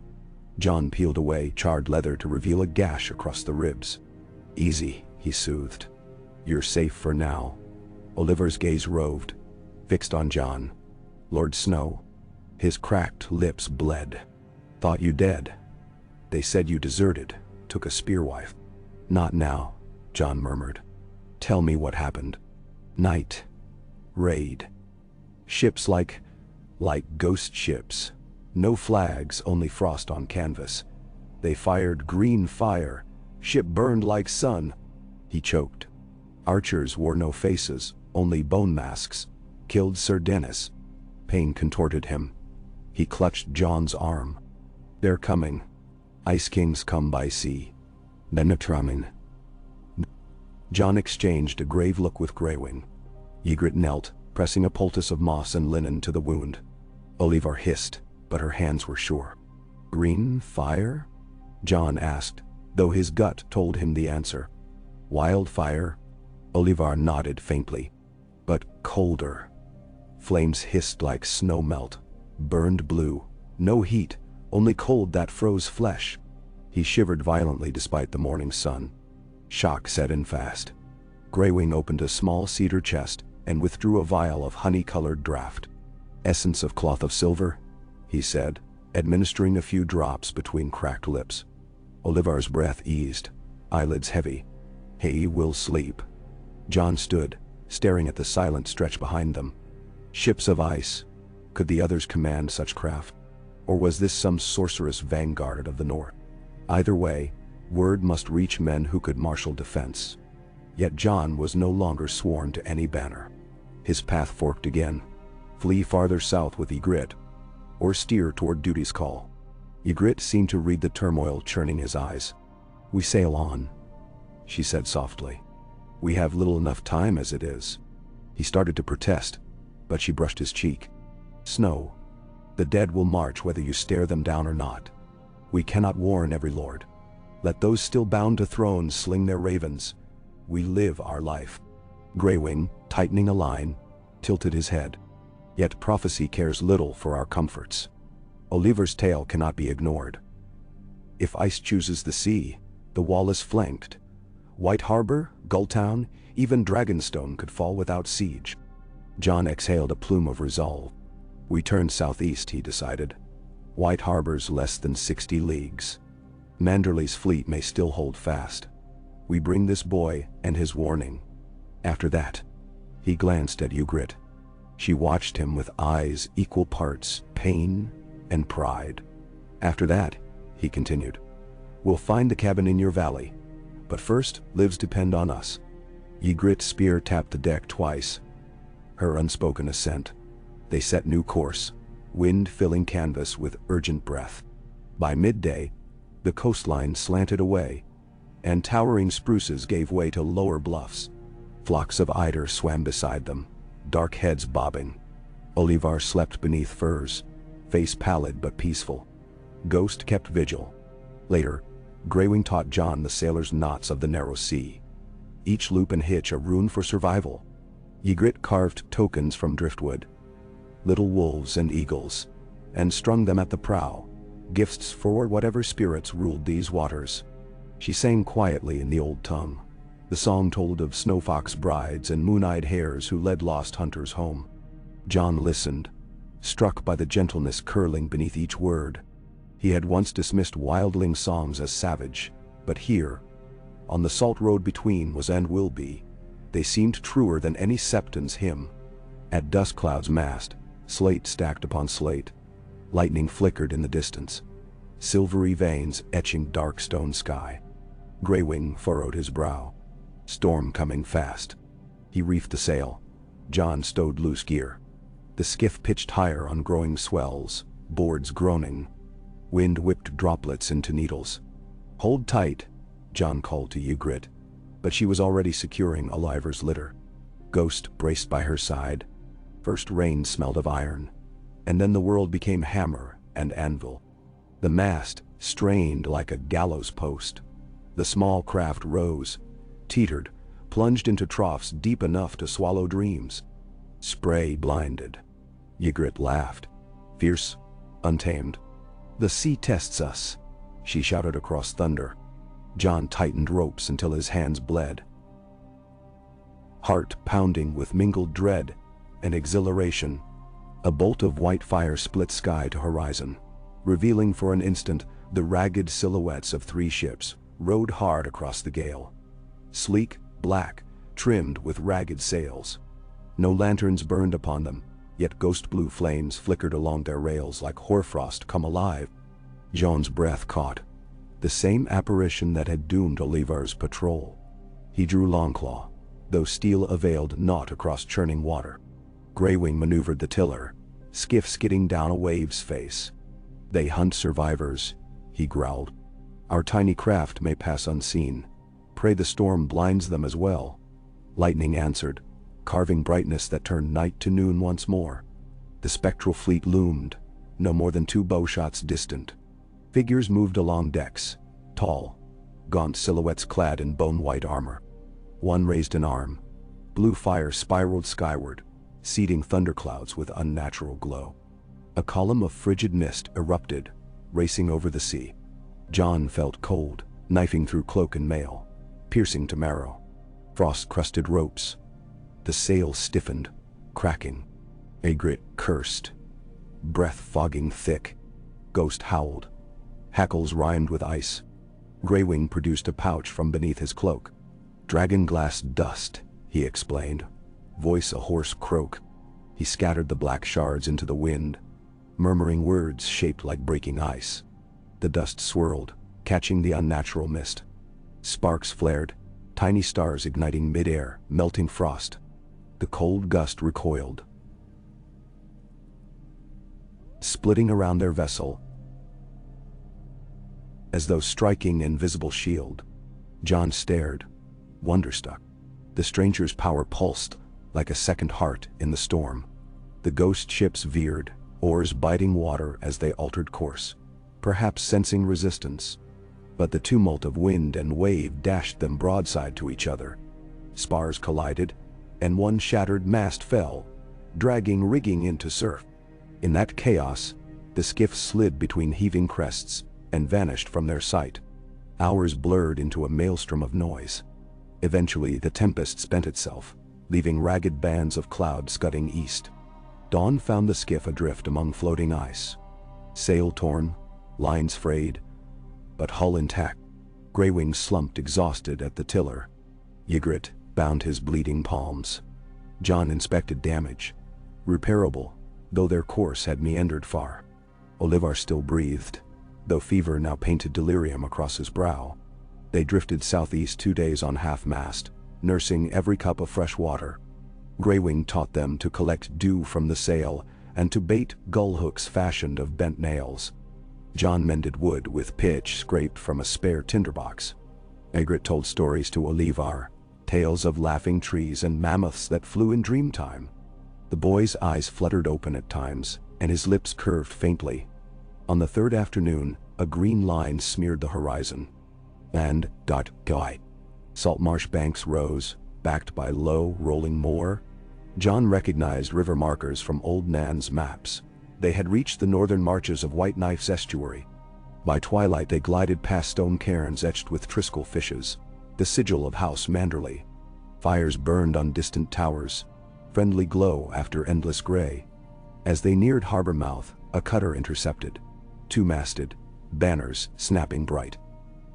John peeled away charred leather to reveal a gash across the ribs. "Easy," he soothed. "You're safe for now." Oliver's gaze roved, fixed on John. "Lord Snow." His cracked lips bled. "Thought you dead. They said you deserted, took a spearwife." "Not now," John murmured. "Tell me what happened." "Night. Raid. Ships like ghost ships. No flags, only frost on canvas. They fired green fire. Ship burned like sun." He choked. "Archers wore no faces, only bone masks. Killed Sir Denys." Pain contorted him. He clutched John's arm. "They're coming. Ice Kings come by sea. Nenetramin." John exchanged a grave look with Greywing. Ygritte knelt, pressing a poultice of moss and linen to the wound. Oliver hissed, but her hands were sure. "Green fire?" John asked, though his gut told him the answer. "Wildfire?" Oliver nodded faintly. "But colder." Flames hissed like snow melt, burned blue. No heat, only cold that froze flesh. He shivered violently despite the morning sun. Shock set in fast. Greywing opened a small cedar chest and withdrew a vial of honey-colored draught. "Essence of cloth of silver," he said, administering a few drops between cracked lips. Oliver's breath eased, eyelids heavy. "He will sleep." John stood, staring at the silent stretch behind them. Ships of ice. Could the others command such craft? Or was this some sorcerous vanguard of the north? Either way, word must reach men who could marshal defense. Yet John was no longer sworn to any banner. His path forked again. Flee farther south with Ygritte, or steer toward duty's call. Ygritte seemed to read the turmoil churning his eyes. "We sail on," she said softly. "We have little enough time as it is." He started to protest, but she brushed his cheek. Snow. The dead will march whether you stare them down or not. We cannot warn every lord. Let those still bound to thrones sling their ravens. We live our life. Greywing, tightening a line, tilted his head. Yet prophecy cares little for our comforts. Oliver's tale cannot be ignored. If ice chooses the sea, the wall is flanked. White Harbor, Gulltown, even Dragonstone could fall without siege. John exhaled a plume of resolve. We turn southeast, he decided. White Harbor's less than 60 leagues. Manderley's fleet may still hold fast. We bring this boy and his warning. After that, he glanced at Ygritte. She watched him with eyes equal parts pain and pride. After that, he continued, we'll find the cabin in your valley. But first, lives depend on us. Ygritte's spear tapped the deck twice. Her unspoken assent. They set new course, wind filling canvas with urgent breath. By midday, the coastline slanted away, and towering spruces gave way to lower bluffs. Flocks of eider swam beside them, dark heads bobbing. Olivar slept beneath firs, face pallid but peaceful. Ghost kept vigil. Later, Greywing taught John the sailor's knots of the narrow sea. Each loop and hitch a rune for survival. Ygritte carved tokens from driftwood, little wolves and eagles, and strung them at the prow, gifts for whatever spirits ruled these waters. She sang quietly in the old tongue. The song told of snowfox brides and moon-eyed hares who led lost hunters home. John listened, struck by the gentleness curling beneath each word. He had once dismissed wildling songs as savage, but here, on the salt road between was and will be, they seemed truer than any septon's hymn. At dusk clouds massed, slate stacked upon slate. Lightning flickered in the distance, silvery veins etching dark stone sky. Greywing furrowed his brow. Storm coming fast. He reefed the sail. John stowed loose gear. The skiff pitched higher on growing swells, boards groaning. Wind whipped droplets into needles. Hold tight, John called to Ygritte, but she was already securing Oliver's litter. Ghost braced by her side. First rain smelled of iron, and then the world became hammer and anvil. The mast strained like a gallows post. The small craft rose, teetered, plunged into troughs deep enough to swallow dreams. Spray blinded. Ygritte laughed, fierce, untamed. The sea tests us, she shouted across thunder. John tightened ropes until his hands bled. Heart pounding with mingled dread and exhilaration. A bolt of white fire split sky to horizon, revealing for an instant the ragged silhouettes of 3 ships rowed hard across the gale. Sleek, black, trimmed with ragged sails. No lanterns burned upon them, yet ghost blue flames flickered along their rails like hoarfrost come alive. John's breath caught. The same apparition that had doomed Olivar's patrol. He drew Longclaw, though steel availed naught across churning water. Greywing maneuvered the tiller, skiff skidding down a wave's face. They hunt survivors, he growled. Our tiny craft may pass unseen. Pray the storm blinds them as well. Lightning answered, carving brightness that turned night to noon once more. The spectral fleet loomed, no more than 2 bowshots distant. Figures moved along decks, tall, gaunt silhouettes clad in bone-white armor. One raised an arm. Blue fire spiraled skyward, seeding thunderclouds with unnatural glow. A column of frigid mist erupted, racing over the sea. John felt cold, knifing through cloak and mail, piercing to marrow. Frost-crusted ropes. The sail stiffened, cracking. Ygritte cursed, breath fogging thick. Ghost howled. Hackles rhymed with ice. Greywing produced a pouch from beneath his cloak. Dragonglass dust, he explained, voice a hoarse croak. He scattered the black shards into the wind, murmuring words shaped like breaking ice. The dust swirled, catching the unnatural mist. Sparks flared, tiny stars igniting mid-air, melting frost. The cold gust recoiled, splitting around their vessel, as though striking an invisible shield. John stared, wonderstruck. The stranger's power pulsed like a second heart in the storm. The ghost ships veered, oars biting water as they altered course, perhaps sensing resistance. But the tumult of wind and wave dashed them broadside to each other. Spars collided, and one shattered mast fell, dragging rigging into surf. In that chaos, the skiff slid between heaving crests and vanished from their sight. Hours blurred into a maelstrom of noise. Eventually, the tempest spent itself, leaving ragged bands of cloud scudding east. Dawn found the skiff adrift among floating ice. Sail torn, lines frayed, but hull intact. Greywing slumped exhausted at the tiller. Ygritte bound his bleeding palms. Jon inspected damage. Repairable, though their course had meandered far. Olivar still breathed, though fever now painted delirium across his brow. They drifted southeast 2 days on half-mast, nursing every cup of fresh water. Greywing taught them to collect dew from the sail and to bait gull hooks fashioned of bent nails. Jon mended wood with pitch scraped from a spare tinderbox. Ygritte told stories to Olivar, tales of laughing trees and mammoths that flew in dreamtime. The boy's eyes fluttered open at times, and his lips curved faintly. On the third afternoon, a green line smeared the horizon. And, salt marsh banks rose, backed by low, rolling moor. Jon recognized river markers from old Nan's maps. They had reached the northern marches of White Knife's estuary. By twilight they glided past stone cairns etched with triskel fishes, the sigil of House Manderley. Fires burned on distant towers, friendly glow after endless gray. As they neared harbor mouth, a cutter intercepted. Two-masted, banners snapping bright.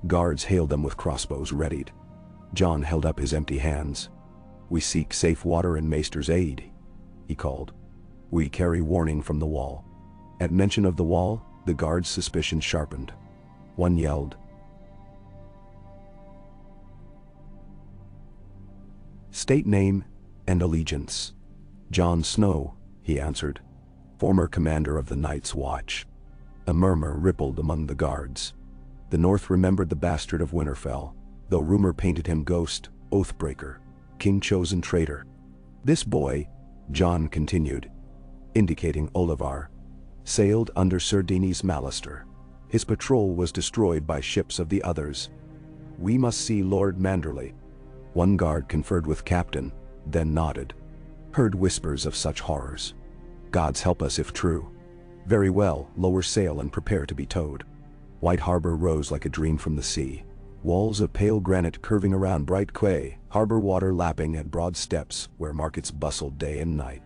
Guards hailed them with crossbows readied. Jon held up his empty hands. "We seek safe water and Maester's aid," he called. "We carry warning from the wall." At mention of the wall, the guard's suspicion sharpened. One yelled, "State name and allegiance." "Jon Snow," he answered, "former commander of the Night's Watch." A murmur rippled among the guards. The North remembered the bastard of Winterfell, though rumor painted him ghost, oathbreaker, king-chosen traitor. "This boy," Jon continued, indicating Olivar, "sailed under Sir Denis Mallister. His patrol was destroyed by ships of the others. We must see Lord Manderley." One guard conferred with Captain, then nodded. "Heard whispers of such horrors. Gods help us if true." "Very well, lower sail and prepare to be towed." White Harbor rose like a dream from the sea. Walls of pale granite curving around bright quay, harbor water lapping at broad steps where markets bustled day and night.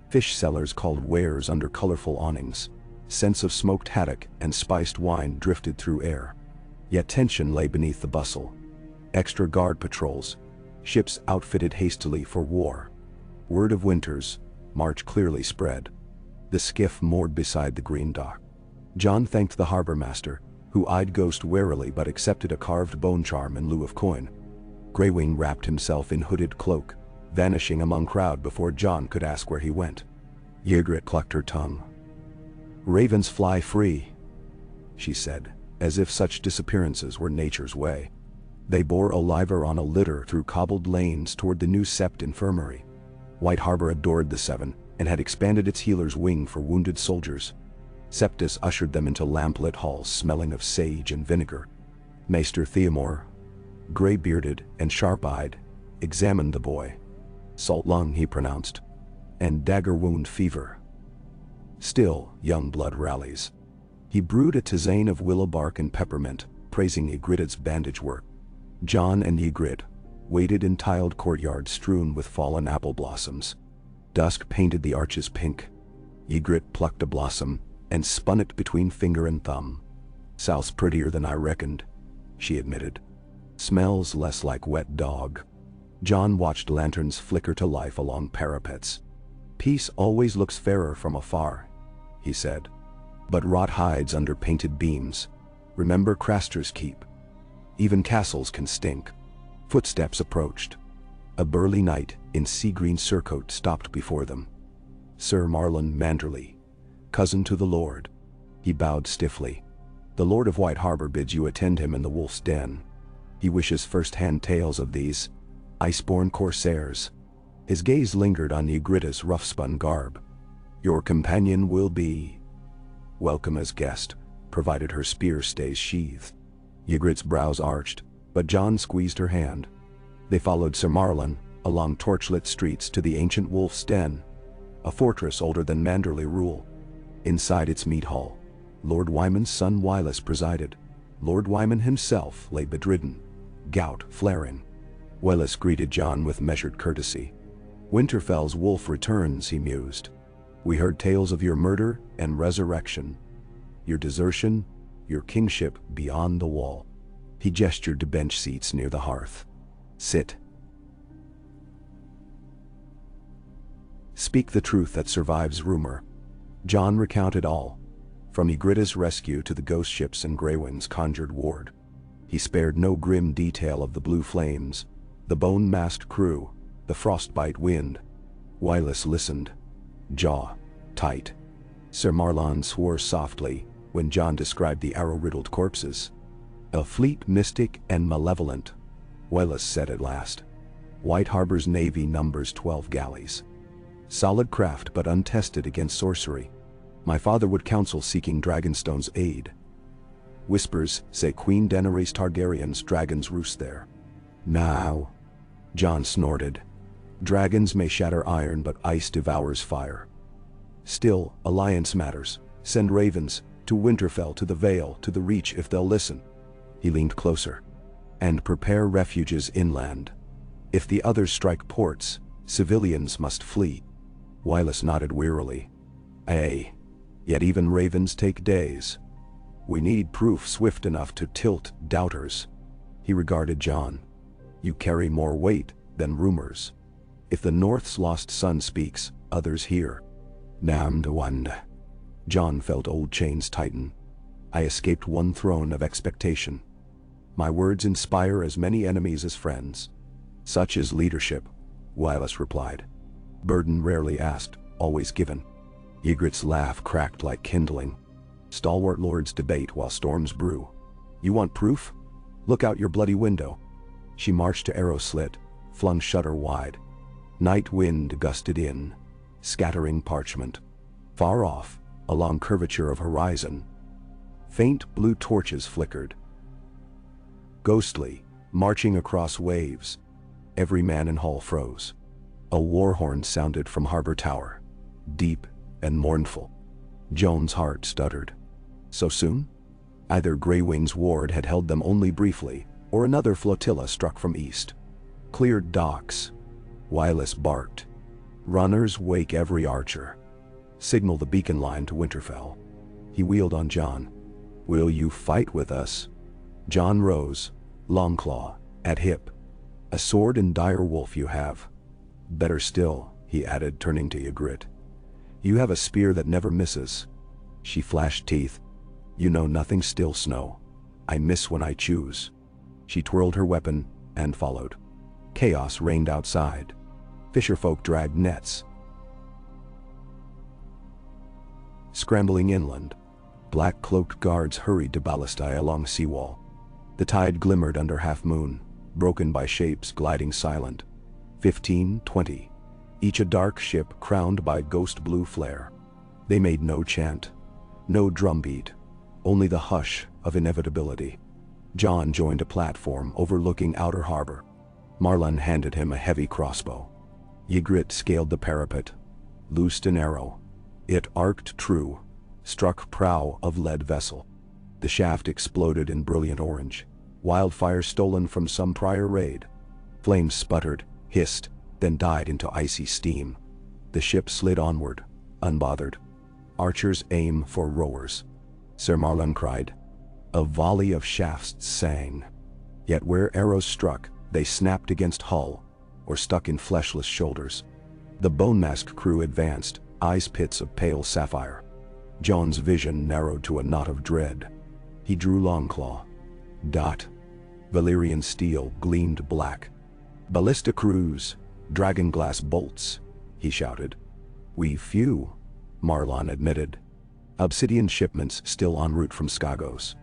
Fish sellers called wares under colorful awnings. Scents of smoked haddock and spiced wine drifted through air. Yet tension lay beneath the bustle. Extra guard patrols, ships outfitted hastily for war. Word of winters, March clearly spread. The skiff moored beside the green dock. Jon thanked the harbor master, who eyed Ghost warily but accepted a carved bone charm in lieu of coin. Greywing wrapped himself in hooded cloak, vanishing among crowd before Jon could ask where he went. Ygritte clucked her tongue. "Ravens fly free," she said, as if such disappearances were nature's way. They bore Oliver on a litter through cobbled lanes toward the new Sept infirmary. White Harbor adored the Seven, and had expanded its healer's wing for wounded soldiers. Septus ushered them into lamplit halls smelling of sage and vinegar. Maester Theomore, gray-bearded and sharp-eyed, examined the boy. "Salt lung," he pronounced, "and dagger wound fever. Still, young blood rallies." He brewed a tisane of willow bark and peppermint, praising Ygritte's bandage work. Jon and Ygritte waited in tiled courtyards strewn with fallen apple blossoms. Dusk painted the arches pink. Ygritte plucked a blossom and spun it between finger and thumb. "South's prettier than I reckoned," she admitted. "Smells less like wet dog." Jon watched lanterns flicker to life along parapets. "Peace always looks fairer from afar," he said. "But rot hides under painted beams. Remember Craster's Keep. Even castles can stink." Footsteps approached. A burly knight in sea-green surcoat stopped before them. "Sir Marlon Manderley, cousin to the Lord." He bowed stiffly. "The Lord of White Harbor bids you attend him in the Wolf's Den. He wishes first-hand tales of these iceborne corsairs." His gaze lingered on Ygritte's rough-spun garb. Your companion will be welcome as guest, provided her spear stays sheathed. Ygritte's brows arched, but Jon squeezed her hand. They followed Sir Marlan along torchlit streets to the ancient wolf's den, a fortress older than Manderley rule. Inside its meat hall, Lord Wyman's son Wyllis presided. Lord Wyman himself lay bedridden, gout flaring. Wyllis greeted Jon with measured courtesy. Winterfell's wolf returns, he mused. We heard tales of your murder and resurrection, your desertion, your kingship beyond the wall. He gestured to bench seats near the hearth. Sit. Speak the truth that survives rumor. Jon recounted all, from Ygritte's rescue to the ghost ships and Greywin's conjured ward. He spared no grim detail of the blue flames, the bone-masked crew, the frostbite wind. Wyllis listened, jaw tight. Sir Marlan swore softly when Jon described the arrow-riddled corpses. A fleet mystic and malevolent, Wyllis said at last. White Harbor's navy numbers 12 galleys. Solid craft but untested against sorcery. My father would counsel seeking Dragonstone's aid. Whispers say Queen Daenerys Targaryen's dragons roost there. Now, Jon snorted. Dragons may shatter iron, but ice devours fire. Still, alliance matters. Send ravens to Winterfell, to the Vale, to the Reach if they'll listen. He leaned closer. And prepare refuges inland. If the others strike ports, civilians must flee. Wyllis nodded wearily. Aye. Yet even ravens take days. We need proof swift enough to tilt doubters. He regarded Jon. You carry more weight than rumors. If the North's lost son speaks, others hear. Namdawanda. Jon felt old chains tighten. I escaped one throne of expectation. My words inspire as many enemies as friends. Such is leadership, Wyllis replied. Burden rarely asked, always given. Ygritte's laugh cracked like kindling. Stalwart lords debate while storms brew. You want proof? Look out your bloody window. She marched to arrow slit, flung shutter wide. Night wind gusted in, scattering parchment. Far off, along curvature of horizon, faint blue torches flickered. Ghostly, marching across waves, every man in hall froze. A war horn sounded from harbor tower, deep and mournful. Jon's heart stuttered. So soon? Either Greywing's ward had held them only briefly, or another flotilla struck from east. Cleared docks. Wyllis barked. Runners wake every archer. Signal the beacon line to Winterfell. He wheeled on Jon. Will you fight with us? Jon rose, Longclaw at hip. A sword and dire wolf you have. Better still, he added, turning to Ygritte. You have a spear that never misses. She flashed teeth. You know nothing still, Snow. I miss when I choose. She twirled her weapon and followed. Chaos reigned outside. Fisherfolk dragged nets. Scrambling inland, black-cloaked guards hurried to ballastai along seawall. The tide glimmered under half-moon, broken by shapes gliding silent. 15, 20, each a dark ship crowned by ghost blue flare. They made no chant, no drumbeat, only the hush of inevitability. Jon joined a platform overlooking outer harbor. Marlan handed him a heavy crossbow. Ygritte scaled the parapet, loosed an arrow. It arced true, struck prow of lead vessel. The shaft exploded in brilliant orange, wildfire stolen from some prior raid. Flames sputtered, hissed, then died into icy steam. The ship slid onward, unbothered. Archers aim for rowers. Sir Marlan cried. A volley of shafts sang. Yet where arrows struck, they snapped against hull, or stuck in fleshless shoulders. The bone-masked crew advanced, eyes pits of pale sapphire. Jon's vision narrowed to a knot of dread. He drew Longclaw. Dot. Valyrian steel gleamed black. Ballista crews, dragonglass bolts, he shouted. We few, Marlan admitted. Obsidian shipments still en route from Skagos.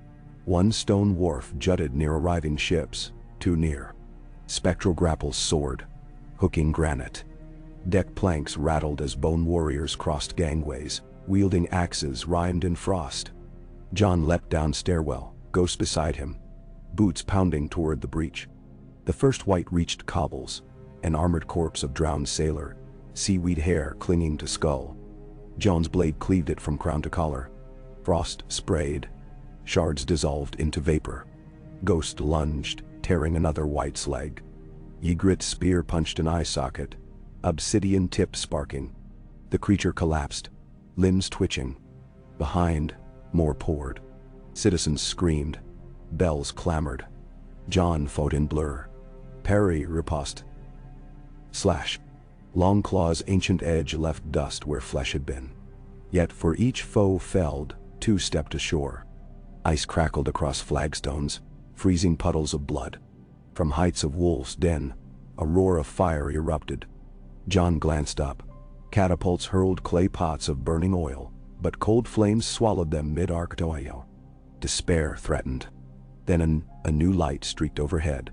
One stone wharf jutted near arriving ships, too near. Spectral grapples soared, hooking granite. Deck planks rattled as bone warriors crossed gangways, wielding axes rimed in frost. Jon leapt down stairwell, Ghost beside him, boots pounding toward the breach. The first white reached cobbles, an armored corpse of drowned sailor, seaweed hair clinging to skull. Jon's blade cleaved it from crown to collar. Frost sprayed. Shards dissolved into vapor. Ghost lunged, tearing another white's leg. Ygritte's spear punched an eye socket, obsidian tip sparking. The creature collapsed, limbs twitching. Behind, more poured. Citizens screamed. Bells clamored. Jon fought in blur. Parry riposte. Slash. Longclaw's ancient edge left dust where flesh had been. Yet for each foe felled, two stepped ashore. Ice crackled across flagstones, freezing puddles of blood. From heights of Wolf's Den, a roar of fire erupted. Jon glanced up. Catapults hurled clay pots of burning oil, but cold flames swallowed them mid-arc. Despair threatened. Then a new light streaked overhead,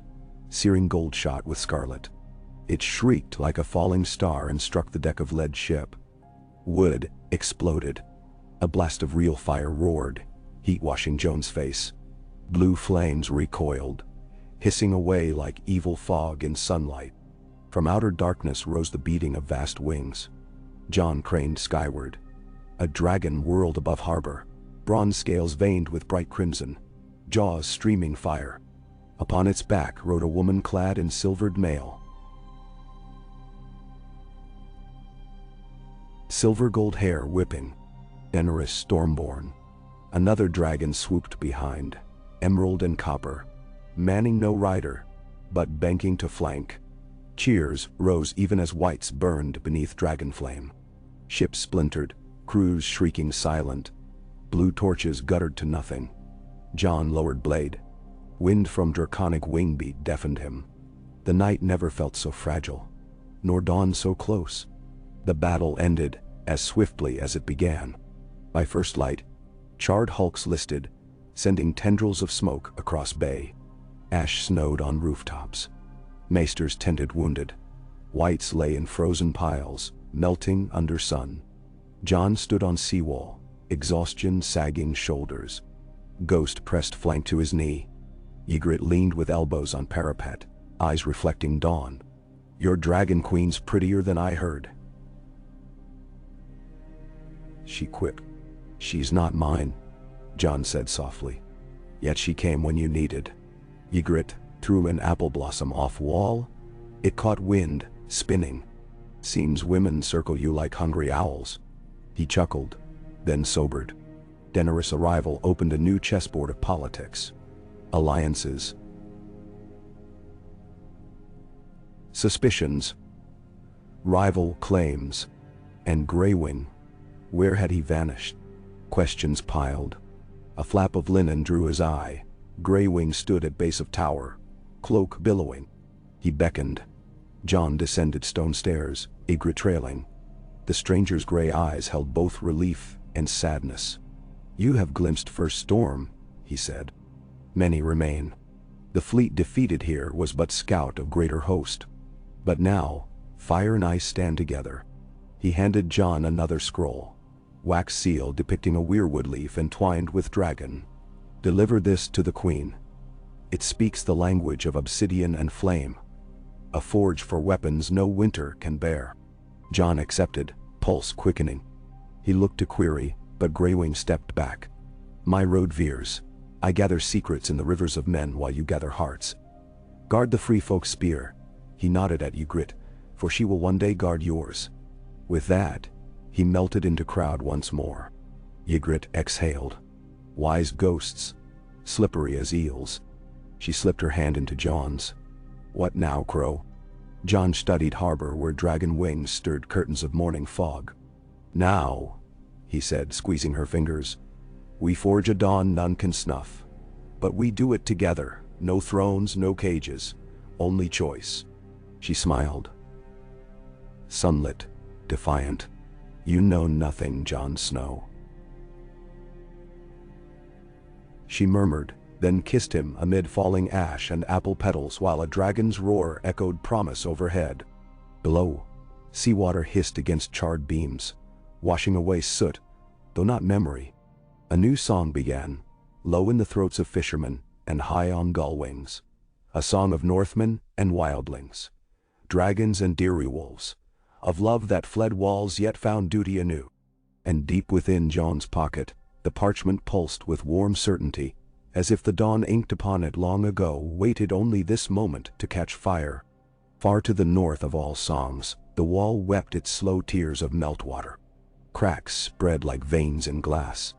searing gold shot with scarlet. It shrieked like a falling star and struck the deck of lead ship. Wood exploded. A blast of real fire roared, heat washing Jon's face. Blue flames recoiled, hissing away like evil fog in sunlight. From outer darkness rose the beating of vast wings. Jon craned skyward. A dragon whirled above harbor, bronze scales veined with bright crimson, jaws streaming fire. Upon its back rode a woman clad in silvered mail. Silver gold hair whipping. Daenerys Stormborn. Another dragon swooped behind, emerald and copper, manning no rider, but banking to flank. Cheers rose even as whites burned beneath dragon flame. Ships splintered, crews shrieking silent. Blue torches guttered to nothing. Jon lowered blade. Wind from draconic wingbeat deafened him. The night never felt so fragile, nor dawn so close. The battle ended as swiftly as it began. By first light, charred hulks listed, sending tendrils of smoke across bay. Ash snowed on rooftops. Maesters tended wounded. Whites lay in frozen piles, melting under sun. Jon stood on seawall, exhaustion sagging shoulders. Ghost pressed flank to his knee. Ygritte leaned with elbows on parapet, eyes reflecting dawn. Your dragon queen's prettier than I heard. She quipped. She's not mine, Jon said softly. Yet she came when you needed. Ygritte threw an apple blossom off wall. It caught wind, spinning. Seems women circle you like hungry owls. He chuckled, then sobered. Daenerys' arrival opened a new chessboard of politics. Alliances. Suspicions. Rival claims. And Greywing. Where had he vanished? Questions piled. A flap of linen drew his eye. Greywing stood at base of tower, cloak billowing. He beckoned. Jon descended stone stairs, Ygritte trailing. The stranger's gray eyes held both relief and sadness. You have glimpsed first storm, he said. Many remain. The fleet defeated here was but scout of greater host. But now, fire and ice stand together. He handed Jon another scroll. Wax seal depicting a weirwood leaf entwined with dragon. Deliver this to the queen. It speaks the language of obsidian and flame. A forge for weapons no winter can bear. Jon accepted, pulse quickening. He looked to query, but Greywing stepped back. My road veers. I gather secrets in the rivers of men while you gather hearts. Guard the free folk's spear. He nodded at Ygritte, for she will one day guard yours. With that, he melted into crowd once more. Ygritte exhaled. Wise ghosts, slippery as eels. She slipped her hand into Jon's. What now, Crow? Jon studied harbor where dragon wings stirred curtains of morning fog. Now, he said, squeezing her fingers, we forge a dawn none can snuff. But we do it together, no thrones, no cages, only choice. She smiled. Sunlit, defiant. You know nothing, Jon Snow. She murmured, then kissed him amid falling ash and apple petals while a dragon's roar echoed promise overhead. Below, Seawater hissed against charred beams, washing away soot, though not memory. A new song began, low in the throats of fishermen and high on gull wings. A song of Northmen and wildlings, dragons and wolves, of love that fled walls yet found duty anew. And deep within John's pocket, the parchment pulsed with warm certainty, as if the dawn inked upon it long ago waited only this moment to catch fire. Far to the north of all songs, the wall wept its slow tears of meltwater. Cracks spread like veins in glass,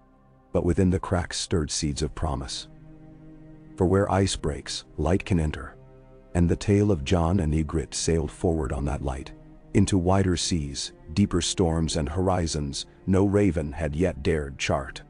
but within the cracks stirred seeds of promise. For where ice breaks, light can enter, and the tale of John and Ygritte sailed forward on that light, into wider seas, deeper storms and horizons no raven had yet dared chart.